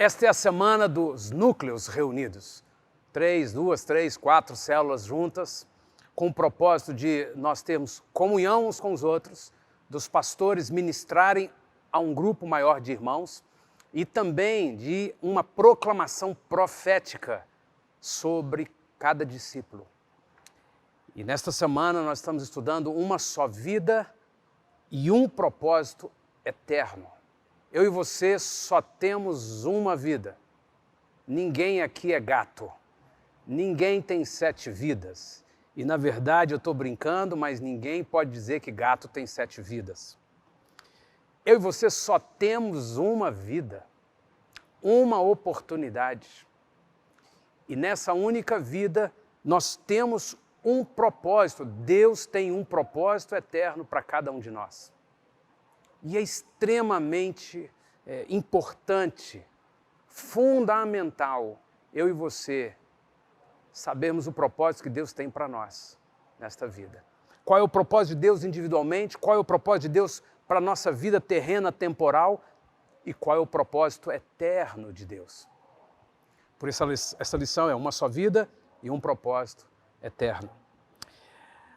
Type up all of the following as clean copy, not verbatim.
Esta é a semana dos núcleos reunidos. 2, 3, 4 células juntas, com o propósito de nós termos comunhão uns com os outros, dos pastores ministrarem a um grupo maior de irmãos e também de uma proclamação profética sobre cada discípulo. E nesta semana nós estamos estudando uma só vida e um propósito eterno. Eu e você só temos uma vida. Ninguém aqui é gato. Ninguém tem 7 vidas. E na verdade eu estou brincando, mas ninguém pode dizer que gato tem 7 vidas. Eu e você só temos uma vida, uma oportunidade. E nessa única vida nós temos um propósito. Deus tem um propósito eterno para cada um de nós. E é extremamente importante, fundamental, eu e você sabermos o propósito que Deus tem para nós nesta vida. Qual é o propósito de Deus individualmente, qual é o propósito de Deus para a nossa vida terrena, temporal, e qual é o propósito eterno de Deus. Por isso essa lição é uma só vida e um propósito eterno.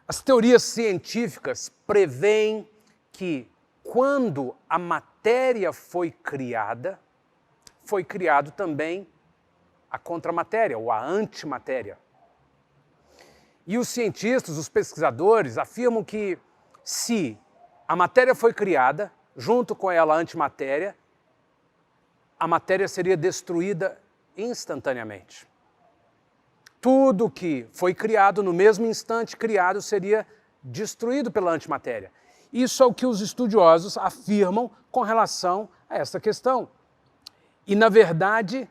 As teorias científicas preveem que quando a matéria foi criada, foi criado também a contramatéria ou a antimatéria. E os cientistas, os pesquisadores, afirmam que se a matéria foi criada, junto com ela a antimatéria, a matéria seria destruída instantaneamente. Tudo que foi criado no mesmo instante criado seria destruído pela antimatéria. Isso é o que os estudiosos afirmam com relação a essa questão. E, na verdade,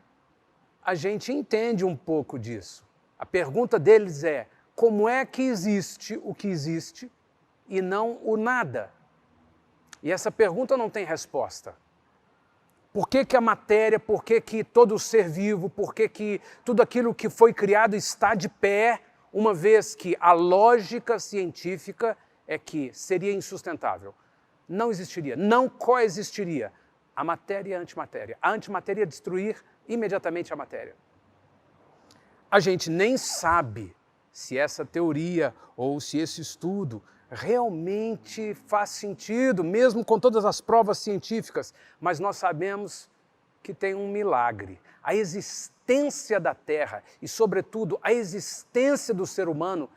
a gente entende um pouco disso. A pergunta deles é: como é que existe o que existe e não o nada? E essa pergunta não tem resposta. Por que a matéria, por que todo ser vivo, por que tudo aquilo que foi criado está de pé, uma vez que a lógica científica é que seria insustentável? Não existiria, não coexistiria a matéria e a antimatéria. A antimatéria ia destruir imediatamente a matéria. A gente nem sabe se essa teoria ou se esse estudo realmente faz sentido, mesmo com todas as provas científicas, mas nós sabemos que tem um milagre. A existência da Terra e, sobretudo, a existência do ser humano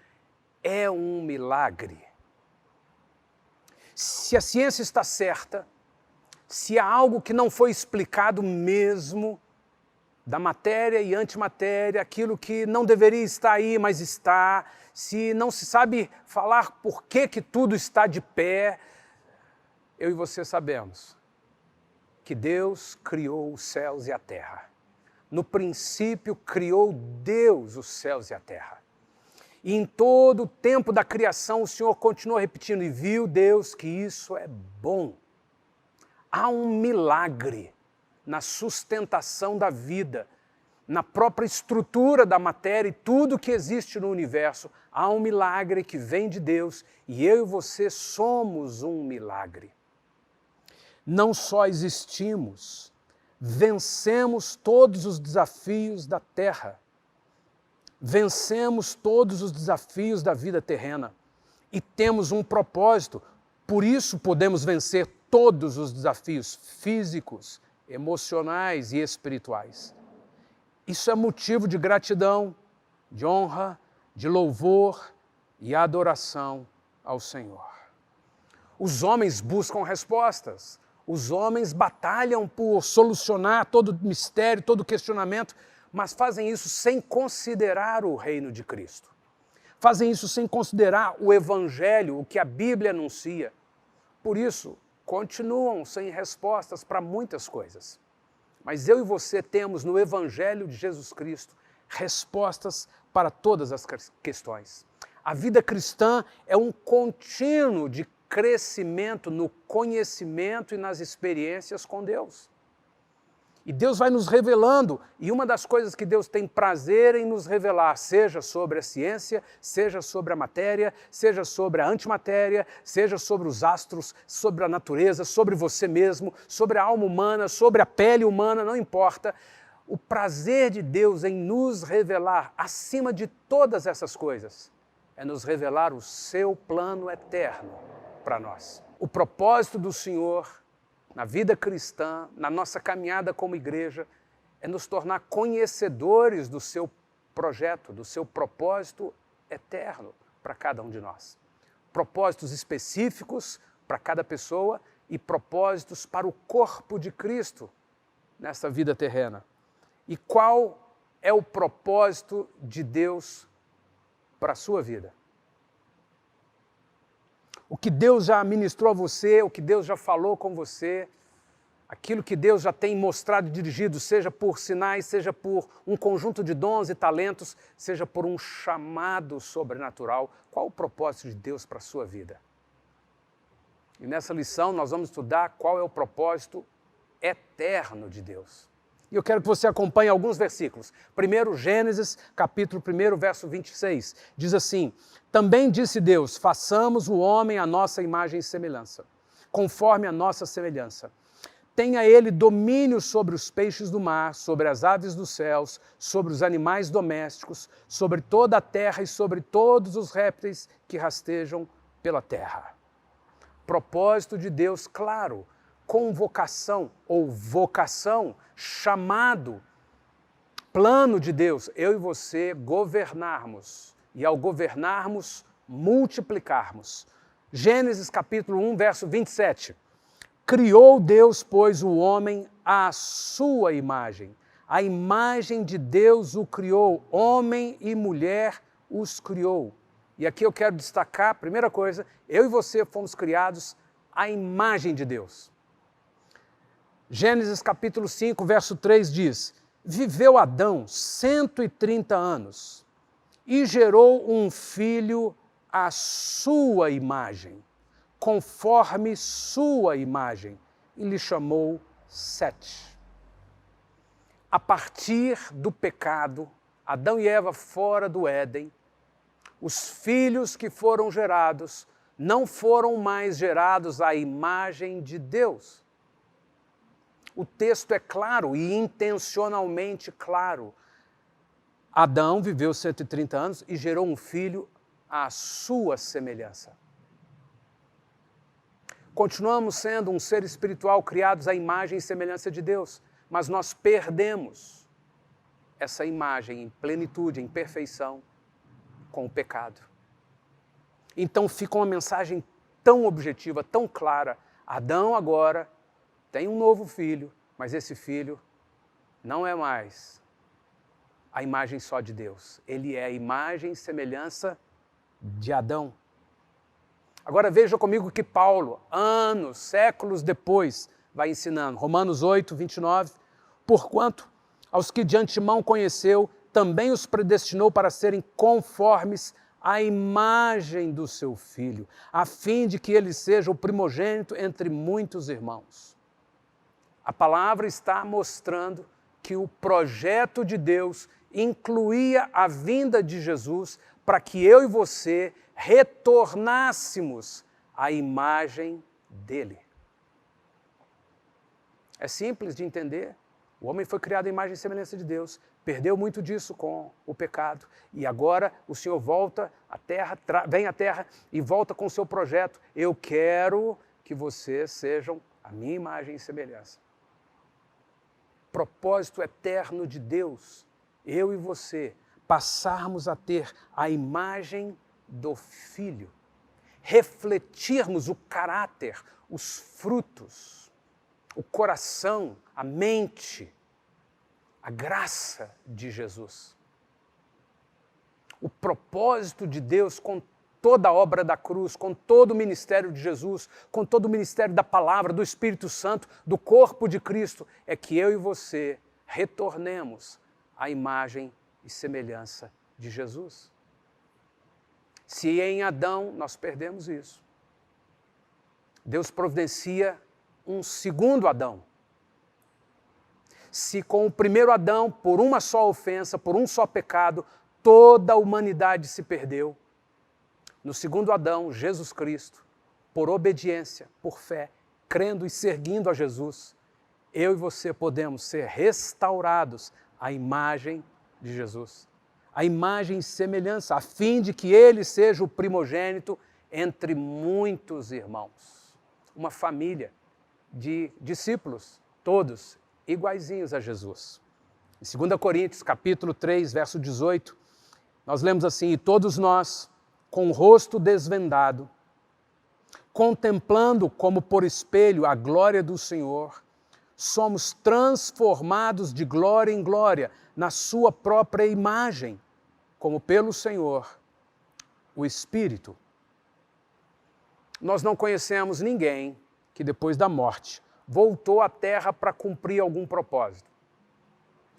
é um milagre. Se a ciência está certa, se há algo que não foi explicado mesmo, da matéria e antimatéria, aquilo que não deveria estar aí, mas está, se não se sabe falar por que tudo está de pé, eu e você sabemos que Deus criou os céus e a terra. No princípio criou Deus os céus e a terra. E em todo o tempo da criação o Senhor continua repetindo: e viu Deus que isso é bom. Há um milagre na sustentação da vida, na própria estrutura da matéria e tudo que existe no universo. Há um milagre que vem de Deus e eu e você somos um milagre. Não só existimos, vencemos todos os desafios da terra, vencemos todos os desafios da vida terrena e temos um propósito, por isso podemos vencer todos os desafios físicos, emocionais e espirituais. Isso é motivo de gratidão, de honra, de louvor e adoração ao Senhor. Os homens buscam respostas, os homens batalham por solucionar todo mistério, todo questionamento, mas fazem isso sem considerar o reino de Cristo. Fazem isso sem considerar o Evangelho, o que a Bíblia anuncia. Por isso, continuam sem respostas para muitas coisas. Mas eu e você temos no Evangelho de Jesus Cristo respostas para todas as questões. A vida cristã é um contínuo de crescimento no conhecimento e nas experiências com Deus. E Deus vai nos revelando, e uma das coisas que Deus tem prazer em nos revelar, seja sobre a ciência, seja sobre a matéria, seja sobre a antimatéria, seja sobre os astros, sobre a natureza, sobre você mesmo, sobre a alma humana, sobre a pele humana, não importa. O prazer de Deus em nos revelar, acima de todas essas coisas, é nos revelar o seu plano eterno para nós. O propósito do Senhor na vida cristã, na nossa caminhada como igreja, é nos tornar conhecedores do seu projeto, do seu propósito eterno para cada um de nós. Propósitos específicos para cada pessoa e propósitos para o corpo de Cristo nessa vida terrena. E qual é o propósito de Deus para a sua vida? O que Deus já ministrou a você, o que Deus já falou com você, aquilo que Deus já tem mostrado e dirigido, seja por sinais, seja por um conjunto de dons e talentos, seja por um chamado sobrenatural, qual o propósito de Deus para a sua vida? E nessa lição nós vamos estudar qual é o propósito eterno de Deus. E eu quero que você acompanhe alguns versículos. Primeiro, Gênesis, capítulo 1, verso 26. Diz assim: também disse Deus, façamos o homem à nossa imagem e semelhança, conforme a nossa semelhança. Tenha ele domínio sobre os peixes do mar, sobre as aves dos céus, sobre os animais domésticos, sobre toda a terra e sobre todos os répteis que rastejam pela terra. Propósito de Deus, claro, convocação ou vocação, chamado, plano de Deus, eu e você governarmos, e ao governarmos, multiplicarmos. Gênesis capítulo 1, verso 27. Criou Deus, pois, o homem à sua imagem. A imagem de Deus o criou, homem e mulher os criou. E aqui eu quero destacar, primeira coisa, eu e você fomos criados à imagem de Deus. Gênesis capítulo 5, verso 3 diz: viveu Adão 130 anos e gerou um filho à sua imagem, conforme sua imagem, e lhe chamou Sete. A partir do pecado, Adão e Eva fora do Éden, os filhos que foram gerados não foram mais gerados à imagem de Deus. O texto é claro e intencionalmente claro. Adão viveu 130 anos e gerou um filho à sua semelhança. Continuamos sendo um ser espiritual criados à imagem e semelhança de Deus, mas nós perdemos essa imagem em plenitude, em perfeição, com o pecado. Então fica uma mensagem tão objetiva, tão clara. Adão agora tem um novo filho, mas esse filho não é mais a imagem só de Deus. Ele é a imagem e semelhança de Adão. Agora veja comigo que Paulo, anos, séculos depois, vai ensinando. Romanos 8, 29. Porquanto aos que de antemão conheceu, também os predestinou para serem conformes à imagem do seu Filho, a fim de que ele seja o primogênito entre muitos irmãos. A palavra está mostrando que o projeto de Deus incluía a vinda de Jesus para que eu e você retornássemos à imagem dele. É simples de entender. O homem foi criado à imagem e semelhança de Deus, perdeu muito disso com o pecado, e agora o Senhor volta à terra, vem à terra e volta com o seu projeto. Eu quero que vocês sejam a minha imagem e semelhança. Propósito eterno de Deus, eu e você, passarmos a ter a imagem do Filho, refletirmos o caráter, os frutos, o coração, a mente, a graça de Jesus. O propósito de Deus com toda a obra da cruz, com todo o ministério de Jesus, com todo o ministério da palavra, do Espírito Santo, do corpo de Cristo, é que eu e você retornemos à imagem e semelhança de Jesus. Se em Adão nós perdemos isso, Deus providencia um segundo Adão. Se com o primeiro Adão, por uma só ofensa, por um só pecado, toda a humanidade se perdeu, no segundo Adão, Jesus Cristo, por obediência, por fé, crendo e seguindo a Jesus, eu e você podemos ser restaurados à imagem de Jesus, à imagem e semelhança, a fim de que ele seja o primogênito entre muitos irmãos. Uma família de discípulos, todos iguaizinhos a Jesus. Em 2 Coríntios, capítulo 3, verso 18, nós lemos assim: e todos nós, com o rosto desvendado, contemplando como por espelho a glória do Senhor, somos transformados de glória em glória na sua própria imagem, como pelo Senhor, o Espírito. Nós não conhecemos ninguém que depois da morte voltou à Terra para cumprir algum propósito.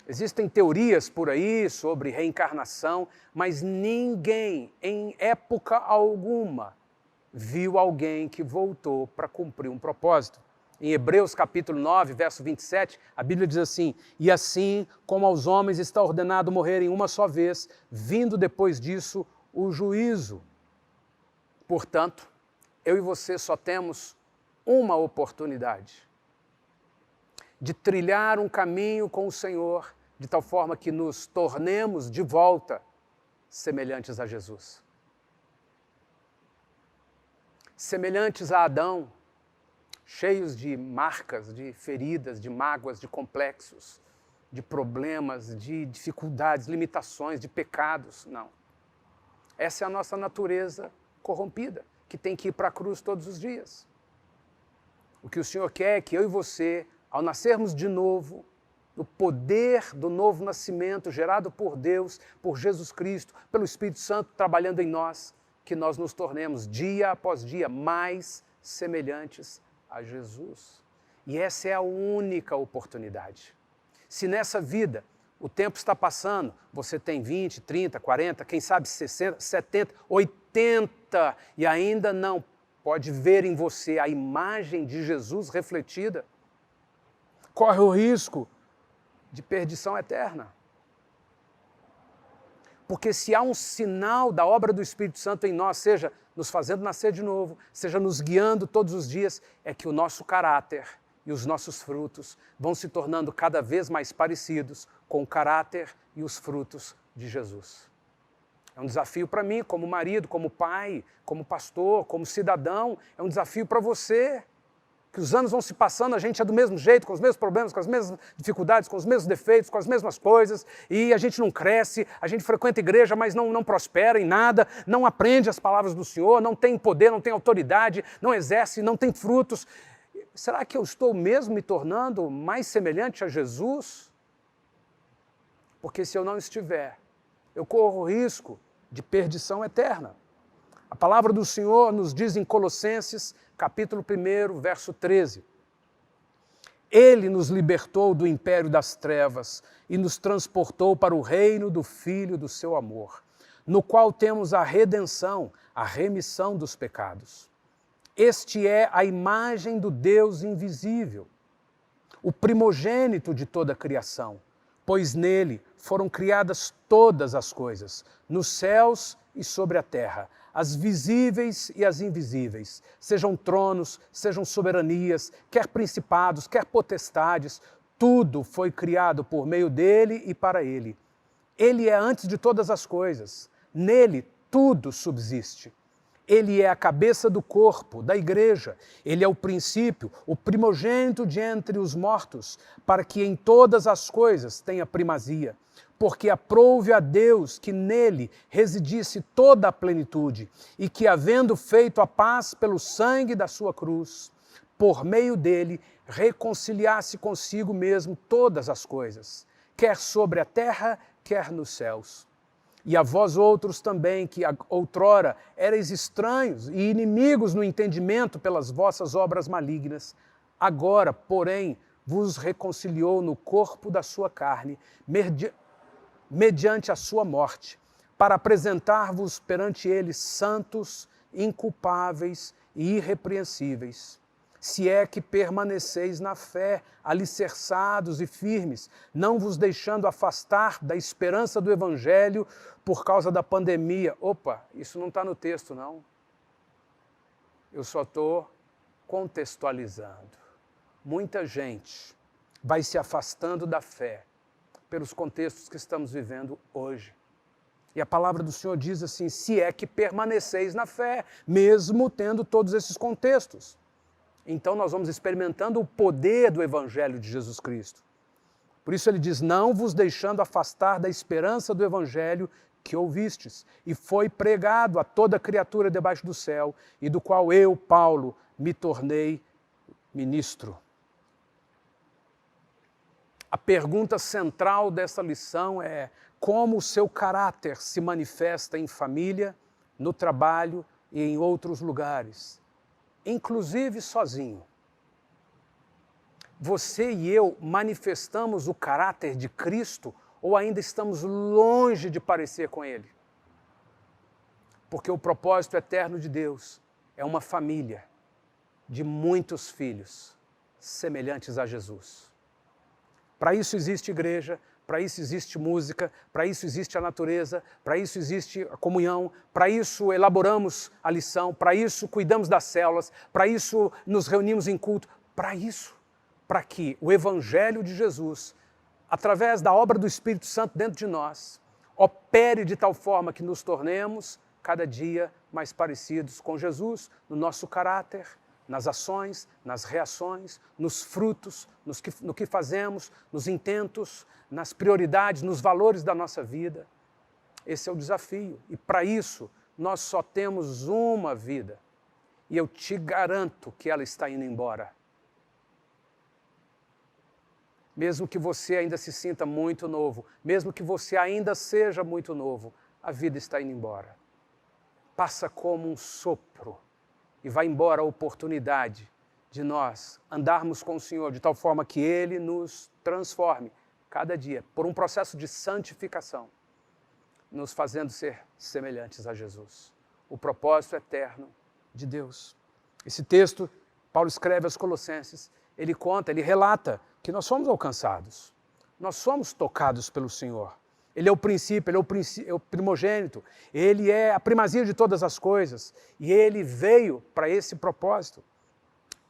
Existem teorias por aí sobre reencarnação, mas ninguém, em época alguma, viu alguém que voltou para cumprir um propósito. Em Hebreus capítulo 9, verso 27, a Bíblia diz assim: e assim como aos homens está ordenado morrerem uma só vez, vindo depois disso o juízo. Portanto, eu e você só temos uma oportunidade de trilhar um caminho com o Senhor, de tal forma que nos tornemos de volta semelhantes a Jesus. Semelhantes a Adão, cheios de marcas, de feridas, de mágoas, de complexos, de problemas, de dificuldades, limitações, de pecados. Não. Essa é a nossa natureza corrompida, que tem que ir para a cruz todos os dias. O que o Senhor quer é que eu e você, ao nascermos de novo, no poder do novo nascimento gerado por Deus, por Jesus Cristo, pelo Espírito Santo trabalhando em nós, que nós nos tornemos dia após dia mais semelhantes a Jesus. E essa é a única oportunidade. Se nessa vida o tempo está passando, você tem 20, 30, 40, quem sabe 60, 70, 80 e ainda não pode ver em você a imagem de Jesus refletida, corre o risco de perdição eterna. Porque se há um sinal da obra do Espírito Santo em nós, seja nos fazendo nascer de novo, seja nos guiando todos os dias, é que o nosso caráter e os nossos frutos vão se tornando cada vez mais parecidos com o caráter e os frutos de Jesus. É um desafio para mim, como marido, como pai, como pastor, como cidadão, é um desafio para você. Que os anos vão se passando, a gente é do mesmo jeito, com os mesmos problemas, com as mesmas dificuldades, com os mesmos defeitos, com as mesmas coisas, e a gente não cresce, a gente frequenta a igreja, mas não prospera em nada, não aprende as palavras do Senhor, não tem poder, não tem autoridade, não exerce, não tem frutos. Será que eu estou mesmo me tornando mais semelhante a Jesus? Porque se eu não estiver, eu corro o risco de perdição eterna. A palavra do Senhor nos diz em Colossenses, capítulo 1, verso 13. Ele nos libertou do império das trevas e nos transportou para o reino do Filho do seu amor, no qual temos a redenção, a remissão dos pecados. Este é a imagem do Deus invisível, o primogênito de toda a criação, pois nele foram criadas todas as coisas, nos céus e sobre a terra, as visíveis e as invisíveis, sejam tronos, sejam soberanias, quer principados, quer potestades, tudo foi criado por meio dele e para ele. Ele é antes de todas as coisas, nele tudo subsiste. Ele é a cabeça do corpo, da igreja, ele é o princípio, o primogênito de entre os mortos, para que em todas as coisas tenha primazia. Porque aprouve a Deus que nele residisse toda a plenitude, e que, havendo feito a paz pelo sangue da sua cruz, por meio dele reconciliasse consigo mesmo todas as coisas, quer sobre a terra, quer nos céus. E a vós outros também, que outrora erais estranhos e inimigos no entendimento pelas vossas obras malignas, agora, porém, vos reconciliou no corpo da sua carne, mediante a sua morte, para apresentar-vos perante ele santos, inculpáveis e irrepreensíveis, se é que permaneceis na fé, alicerçados e firmes, não vos deixando afastar da esperança do Evangelho por causa da pandemia. Opa, isso não está no texto, não. Eu só estou contextualizando. Muita gente vai se afastando da fé pelos contextos que estamos vivendo hoje. E a palavra do Senhor diz assim, se é que permaneceis na fé, mesmo tendo todos esses contextos. Então nós vamos experimentando o poder do Evangelho de Jesus Cristo. Por isso ele diz, não vos deixando afastar da esperança do Evangelho que ouvistes, e foi pregado a toda criatura debaixo do céu, e do qual eu, Paulo, me tornei ministro. A pergunta central dessa lição é como o seu caráter se manifesta em família, no trabalho e em outros lugares, inclusive sozinho. Você e eu manifestamos o caráter de Cristo ou ainda estamos longe de parecer com Ele? Porque o propósito eterno de Deus é uma família de muitos filhos semelhantes a Jesus. Para isso existe igreja, para isso existe música, para isso existe a natureza, para isso existe a comunhão, para isso elaboramos a lição, para isso cuidamos das células, para isso nos reunimos em culto, para que o Evangelho de Jesus, através da obra do Espírito Santo dentro de nós, opere de tal forma que nos tornemos cada dia mais parecidos com Jesus, no nosso caráter, nas ações, nas reações, nos frutos, no que fazemos, nos intentos, nas prioridades, nos valores da nossa vida. Esse é o desafio. E para isso, nós só temos uma vida. E eu te garanto que ela está indo embora. Mesmo que você ainda se sinta muito novo, mesmo que você ainda seja muito novo, a vida está indo embora. Passa como um sopro. E vai embora a oportunidade de nós andarmos com o Senhor de tal forma que Ele nos transforme cada dia, por um processo de santificação, nos fazendo ser semelhantes a Jesus. O propósito eterno de Deus. Esse texto, Paulo escreve aos Colossenses, ele conta, ele relata que nós somos alcançados, nós somos tocados pelo Senhor. Ele é o princípio, ele é o primogênito, ele é a primazia de todas as coisas e ele veio para esse propósito.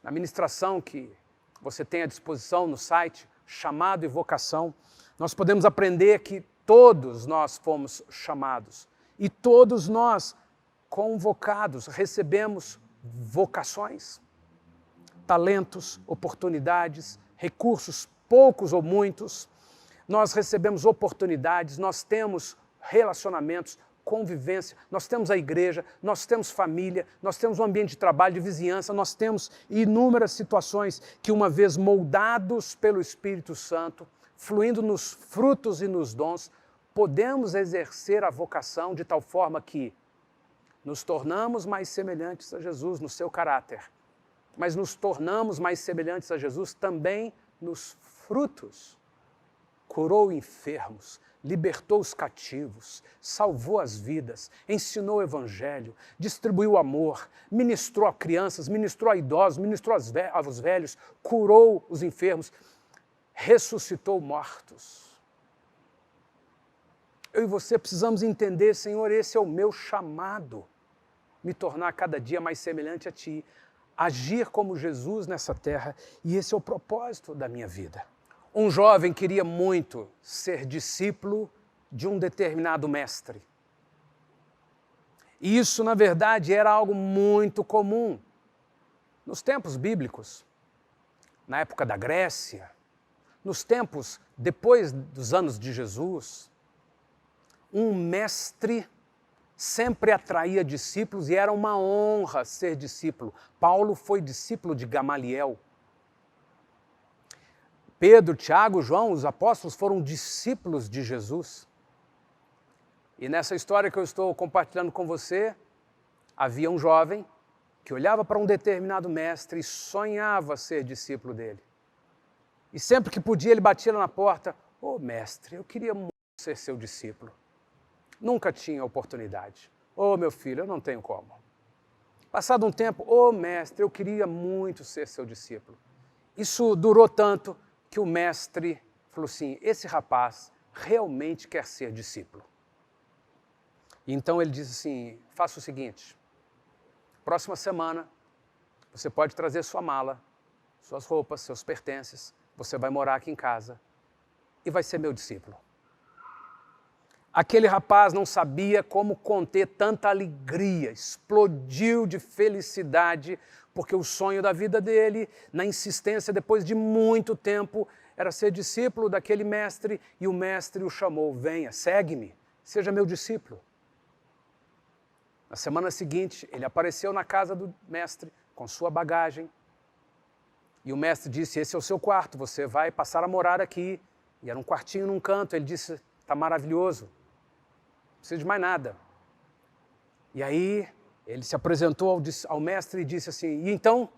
Na ministração que você tem à disposição no site, Chamado e Vocação, nós podemos aprender que todos nós fomos chamados e todos nós convocados, recebemos vocações, talentos, oportunidades, recursos, poucos ou muitos. Nós recebemos oportunidades, nós temos relacionamentos, convivência, nós temos a igreja, nós temos família, nós temos um ambiente de trabalho, de vizinhança, nós temos inúmeras situações que, uma vez moldados pelo Espírito Santo, fluindo nos frutos e nos dons, podemos exercer a vocação de tal forma que nos tornamos mais semelhantes a Jesus no seu caráter, mas nos tornamos mais semelhantes a Jesus também nos frutos. Curou enfermos, libertou os cativos, salvou as vidas, ensinou o Evangelho, distribuiu amor, ministrou a crianças, ministrou a idosos, ministrou aos velhos, curou os enfermos, ressuscitou mortos. Eu e você precisamos entender, Senhor, esse é o meu chamado, me tornar cada dia mais semelhante a Ti, agir como Jesus nessa terra, e esse é o propósito da minha vida. Um jovem queria muito ser discípulo de um determinado mestre. E isso, na verdade, era algo muito comum. Nos tempos bíblicos, na época da Grécia, nos tempos depois dos anos de Jesus, um mestre sempre atraía discípulos e era uma honra ser discípulo. Paulo foi discípulo de Gamaliel. Pedro, Tiago, João, os apóstolos foram discípulos de Jesus. E nessa história que eu estou compartilhando com você, havia um jovem que olhava para um determinado mestre e sonhava ser discípulo dele. E sempre que podia, ele batia na porta, ô mestre, eu queria muito ser seu discípulo. Nunca tinha oportunidade. Ô meu filho, eu não tenho como. Passado um tempo, mestre, eu queria muito ser seu discípulo. Isso durou tanto que o mestre falou assim, esse rapaz realmente quer ser discípulo. Então ele disse assim, faça o seguinte, próxima semana você pode trazer sua mala, suas roupas, seus pertences, você vai morar aqui em casa e vai ser meu discípulo. Aquele rapaz não sabia como conter tanta alegria, explodiu de felicidade, porque o sonho da vida dele, na insistência, depois de muito tempo, era ser discípulo daquele mestre, e o mestre o chamou, venha, segue-me, seja meu discípulo. Na semana seguinte, ele apareceu na casa do mestre, com sua bagagem, e o mestre disse, esse é o seu quarto, você vai passar a morar aqui. E era um quartinho num canto, ele disse, está maravilhoso. Não precisa de mais nada. E aí ele se apresentou ao mestre e disse assim, e então,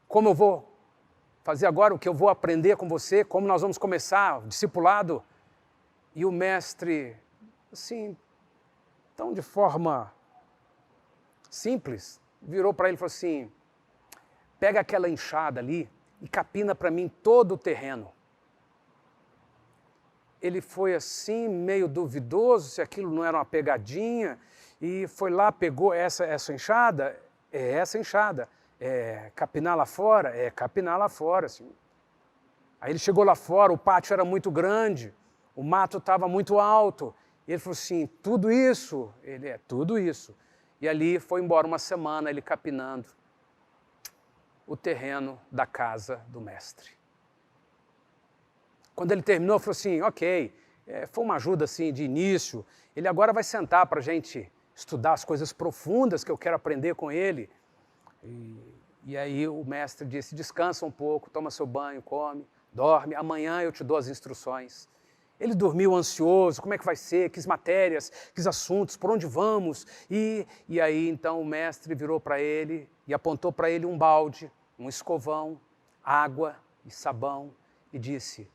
como eu vou fazer agora, o que eu vou aprender com você, como nós vamos começar o discipulado? E o mestre, assim, tão de forma simples, virou para ele e falou assim, pega aquela enxada ali e capina para mim todo o terreno. Ele foi assim, meio duvidoso, se aquilo não era uma pegadinha, e foi lá, pegou essa enxada, essa enxada, capinar lá fora, capinar lá fora. Assim. Aí ele chegou lá fora, o pátio era muito grande, o mato estava muito alto, e ele falou assim, tudo isso? Ele, tudo isso. E ali foi embora uma semana, ele capinando o terreno da casa do mestre. Quando ele terminou, falou assim, ok, foi uma ajuda assim, de início, ele agora vai sentar para a gente estudar as coisas profundas que eu quero aprender com ele. E aí o mestre disse, descansa um pouco, toma seu banho, come, dorme, amanhã eu te dou as instruções. Ele dormiu ansioso, como é que vai ser, que matérias, que assuntos, por onde vamos? E aí então o mestre virou para ele e apontou para ele um balde, um escovão, água e sabão e disse,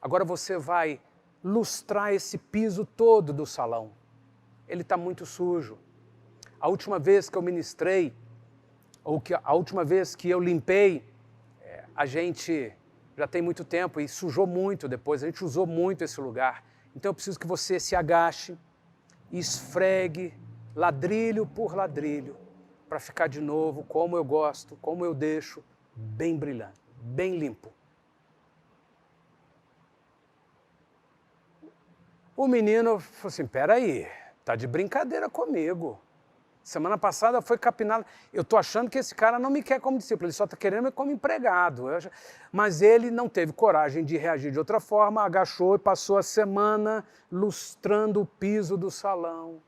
agora você vai lustrar esse piso todo do salão. Ele está muito sujo. A última vez que eu ministrei, a última vez que eu limpei, a gente já tem muito tempo e sujou muito depois, a gente usou muito esse lugar. Então eu preciso que você se agache e esfregue ladrilho por ladrilho, para ficar de novo como eu gosto, como eu deixo, bem brilhante, bem limpo. O menino falou assim, peraí, tá de brincadeira comigo. Semana passada foi capinado. Eu estou achando que esse cara não me quer como discípulo, ele só está querendo me como empregado. Mas ele não teve coragem de reagir de outra forma, agachou e passou a semana lustrando o piso do salão.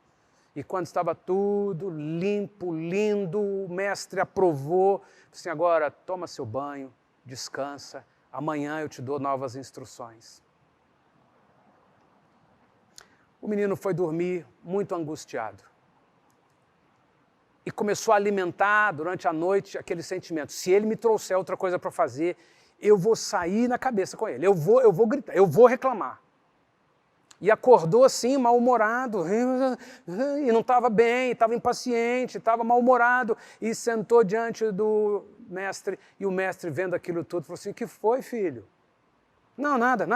E quando estava tudo limpo, lindo, o mestre aprovou. Assim, agora toma seu banho, descansa, amanhã eu te dou novas instruções. O menino foi dormir muito angustiado. E começou a alimentar durante a noite aquele sentimento. Se ele me trouxer outra coisa para fazer, eu vou sair na cabeça com ele. Eu vou gritar, eu vou reclamar. E acordou assim, mal-humorado, e não estava bem, estava impaciente, estava mal-humorado, e sentou diante do mestre, e o mestre, vendo aquilo tudo, falou assim, o que foi, filho? Não, nada.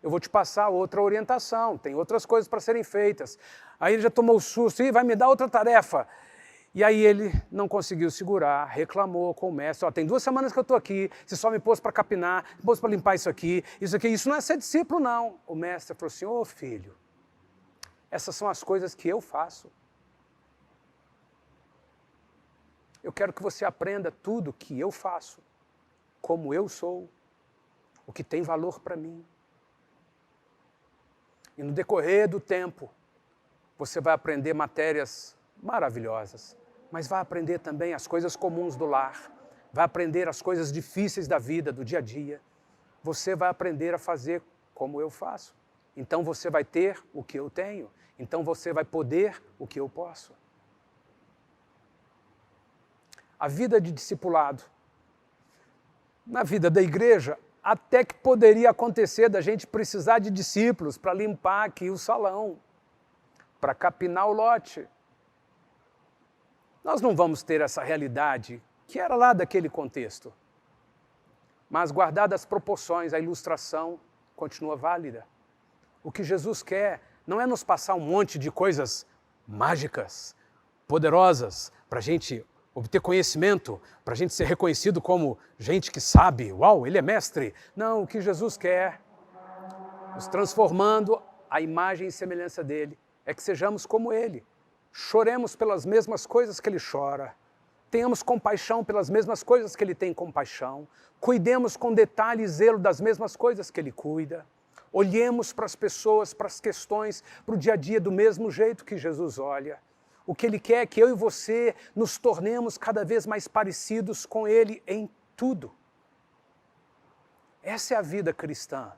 Eu vou te passar outra orientação, tem outras coisas para serem feitas. Aí ele já tomou o susto, vai me dar outra tarefa. E aí ele não conseguiu segurar, reclamou com o mestre, tem 2 semanas que eu estou aqui, você só me pôs para capinar, me pôs para limpar isso aqui, isso não é ser discípulo não. O mestre falou assim, filho, essas são as coisas que eu faço. Eu quero que você aprenda tudo que eu faço, como eu sou, o que tem valor para mim. E no decorrer do tempo, você vai aprender matérias maravilhosas, mas vai aprender também as coisas comuns do lar, vai aprender as coisas difíceis da vida, do dia a dia. Você vai aprender a fazer como eu faço. Então você vai ter o que eu tenho. Então você vai poder o que eu posso. A vida de discipulado, na vida da igreja, até que poderia acontecer da gente precisar de discípulos para limpar aqui o salão, para capinar o lote. nós não vamos ter essa realidade que era lá daquele contexto. Mas, guardadas as proporções, a ilustração continua válida. O que Jesus quer não é nos passar um monte de coisas mágicas, poderosas, para a gente obter conhecimento, para a gente ser reconhecido como gente que sabe, uau, ele é mestre. Não, o que Jesus quer, nos transformando à imagem e semelhança dele, é que sejamos como ele. Choremos pelas mesmas coisas que ele chora, tenhamos compaixão pelas mesmas coisas que ele tem compaixão, cuidemos com detalhe e zelo das mesmas coisas que ele cuida, olhemos para as pessoas, para as questões, para o dia a dia do mesmo jeito que Jesus olha. O que ele quer é que eu e você nos tornemos cada vez mais parecidos com ele em tudo. Essa é a vida cristã.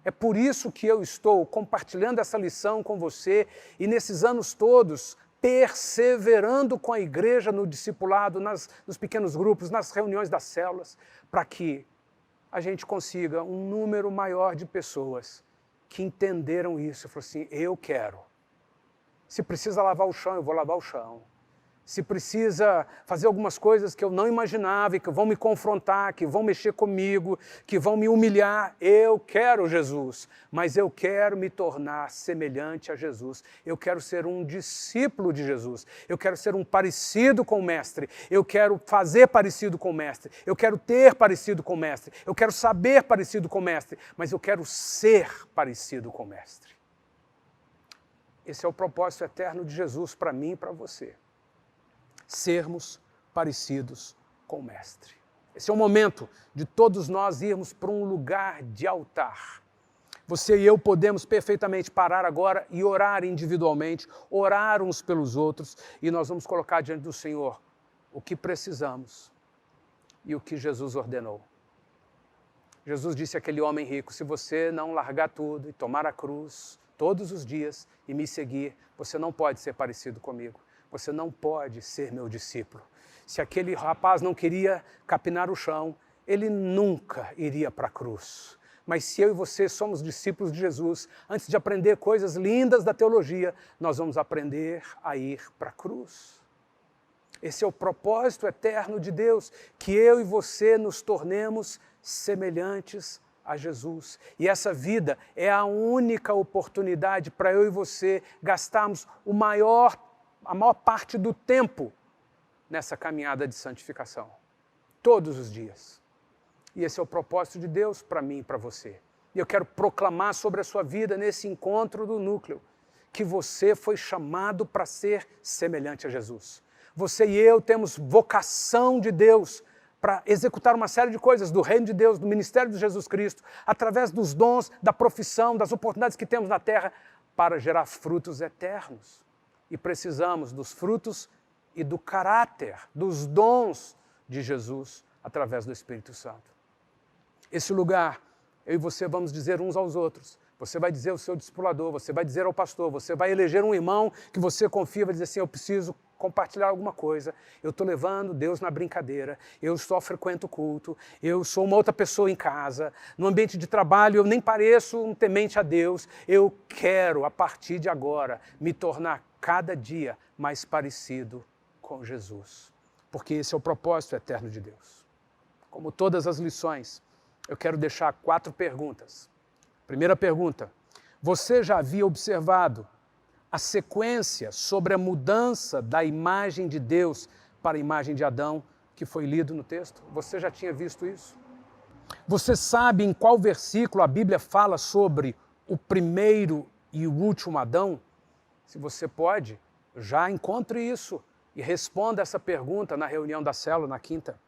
É por isso que eu estou compartilhando essa lição com você e nesses anos todos perseverando com a igreja no discipulado, nos pequenos grupos, nas reuniões das células, para que a gente consiga um número maior de pessoas que entenderam isso e falaram assim, eu quero. Se precisa lavar o chão, eu vou lavar o chão. Se precisa fazer algumas coisas que eu não imaginava e que vão me confrontar, que vão mexer comigo, que vão me humilhar, eu quero Jesus, mas eu quero me tornar semelhante a Jesus. Eu quero ser um discípulo de Jesus. Eu quero ser um parecido com o Mestre. Eu quero fazer parecido com o Mestre. Eu quero ter parecido com o Mestre. Eu quero saber parecido com o Mestre, mas eu quero ser parecido com o Mestre. Esse é o propósito eterno de Jesus para mim e para você. Sermos parecidos com o Mestre. Esse é o momento de todos nós irmos para um lugar de altar. Você e eu podemos perfeitamente parar agora e orar individualmente, orar uns pelos outros, e nós vamos colocar diante do Senhor o que precisamos e o que Jesus ordenou. Jesus disse àquele homem rico, se você não largar tudo e tomar a cruz todos os dias e me seguir, você não pode ser parecido comigo. Você não pode ser meu discípulo. Se aquele rapaz não queria capinar o chão, ele nunca iria para a cruz. Mas se eu e você somos discípulos de Jesus, antes de aprender coisas lindas da teologia, nós vamos aprender a ir para a cruz. Esse é o propósito eterno de Deus, que eu e você nos tornemos semelhantes a Jesus. E essa vida é a única oportunidade para eu e você gastarmos a maior parte do tempo nessa caminhada de santificação. Todos os dias. E esse é o propósito de Deus para mim e para você. E eu quero proclamar sobre a sua vida nesse encontro do núcleo, que você foi chamado para ser semelhante a Jesus. Você e eu temos vocação de Deus para executar uma série de coisas do reino de Deus, do ministério de Jesus Cristo, através dos dons, da profissão, das oportunidades que temos na terra, para gerar frutos eternos. E precisamos dos frutos e do caráter, dos dons de Jesus através do Espírito Santo. Esse lugar, eu e você vamos dizer uns aos outros. Você vai dizer ao seu discipulador, você vai dizer ao pastor, você vai eleger um irmão que você confia, vai dizer assim, eu preciso compartilhar alguma coisa, eu estou levando Deus na brincadeira, eu só frequento o culto, eu sou uma outra pessoa em casa, no ambiente de trabalho eu nem pareço um temente a Deus, eu quero, a partir de agora, me tornar cada dia mais parecido com Jesus. Porque esse é o propósito eterno de Deus. Como todas as lições, eu quero deixar 4 perguntas. Primeira pergunta, você já havia observado a sequência sobre a mudança da imagem de Deus para a imagem de Adão que foi lido no texto? Você já tinha visto isso? Você sabe em qual versículo a Bíblia fala sobre o primeiro e o último Adão? Se você pode, já encontre isso e responda essa pergunta na reunião da célula na quinta.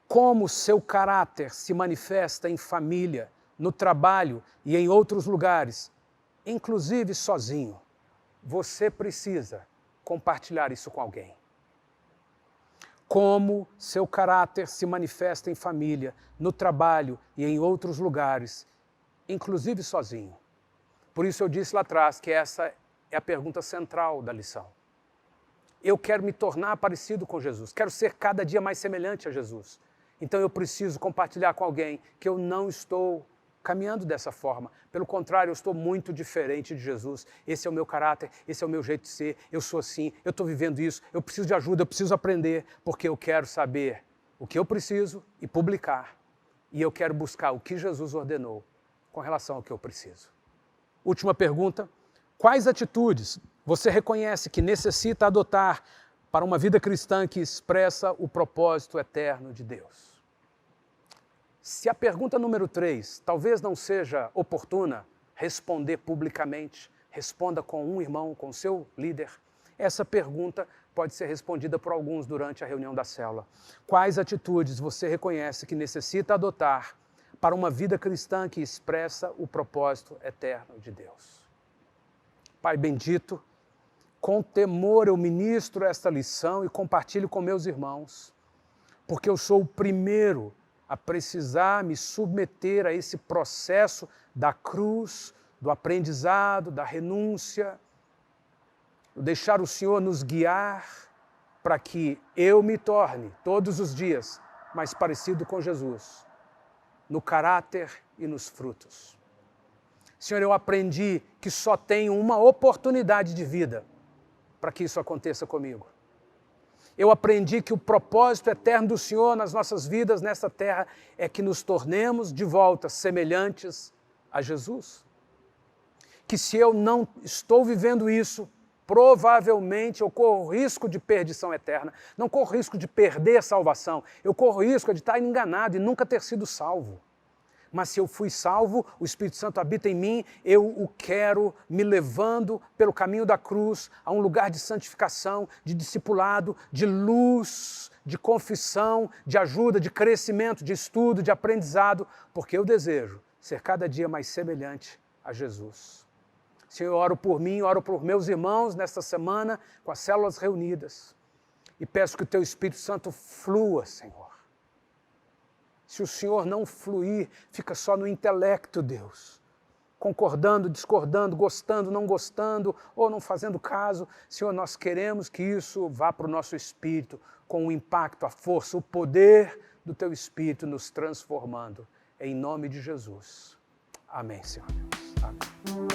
Como seu caráter se manifesta em família, no trabalho e em outros lugares, inclusive sozinho? Você precisa compartilhar isso com alguém. Como seu caráter se manifesta em família, no trabalho e em outros lugares, inclusive sozinho. Por isso eu disse lá atrás que essa é a pergunta central da lição. Eu quero me tornar parecido com Jesus, quero ser cada dia mais semelhante a Jesus. Então eu preciso compartilhar com alguém que eu não estou caminhando dessa forma. Pelo contrário, eu estou muito diferente de Jesus. Esse é o meu caráter, esse é o meu jeito de ser, eu sou assim, eu estou vivendo isso, eu preciso de ajuda, eu preciso aprender, porque eu quero saber o que eu preciso e publicar. E eu quero buscar o que Jesus ordenou com relação ao que eu preciso. Última pergunta: quais atitudes você reconhece que necessita adotar para uma vida cristã que expressa o propósito eterno de Deus? Se a pergunta número 3 talvez não seja oportuna responder publicamente, responda com um irmão, com seu líder. Essa pergunta pode ser respondida por alguns durante a reunião da célula. Quais atitudes você reconhece que necessita adotar para uma vida cristã que expressa o propósito eterno de Deus? Pai bendito, com temor eu ministro esta lição e compartilho com meus irmãos, porque eu sou o primeiro a precisar me submeter a esse processo da cruz, do aprendizado, da renúncia, deixar o Senhor nos guiar para que eu me torne, todos os dias, mais parecido com Jesus, no caráter e nos frutos. Senhor, eu aprendi que só tenho uma oportunidade de vida para que isso aconteça comigo. Eu aprendi que o propósito eterno do Senhor nas nossas vidas nessa terra é que nos tornemos de volta semelhantes a Jesus. Que se eu não estou vivendo isso, provavelmente eu corro risco de perdição eterna, não corro risco de perder a salvação, eu corro risco de estar enganado e nunca ter sido salvo. Mas se eu fui salvo, o Espírito Santo habita em mim, eu o quero me levando pelo caminho da cruz a um lugar de santificação, de discipulado, de luz, de confissão, de ajuda, de crescimento, de estudo, de aprendizado, porque eu desejo ser cada dia mais semelhante a Jesus. Senhor, eu oro por mim, oro por meus irmãos nesta semana, com as células reunidas, e peço que o Teu Espírito Santo flua, Senhor. Se o Senhor não fluir, fica só no intelecto, Deus, concordando, discordando, gostando, não gostando, ou não fazendo caso. Senhor, nós queremos que isso vá para o nosso espírito, com o impacto, a força, o poder do Teu Espírito nos transformando. Em nome de Jesus. Amém, Senhor Deus. Amém.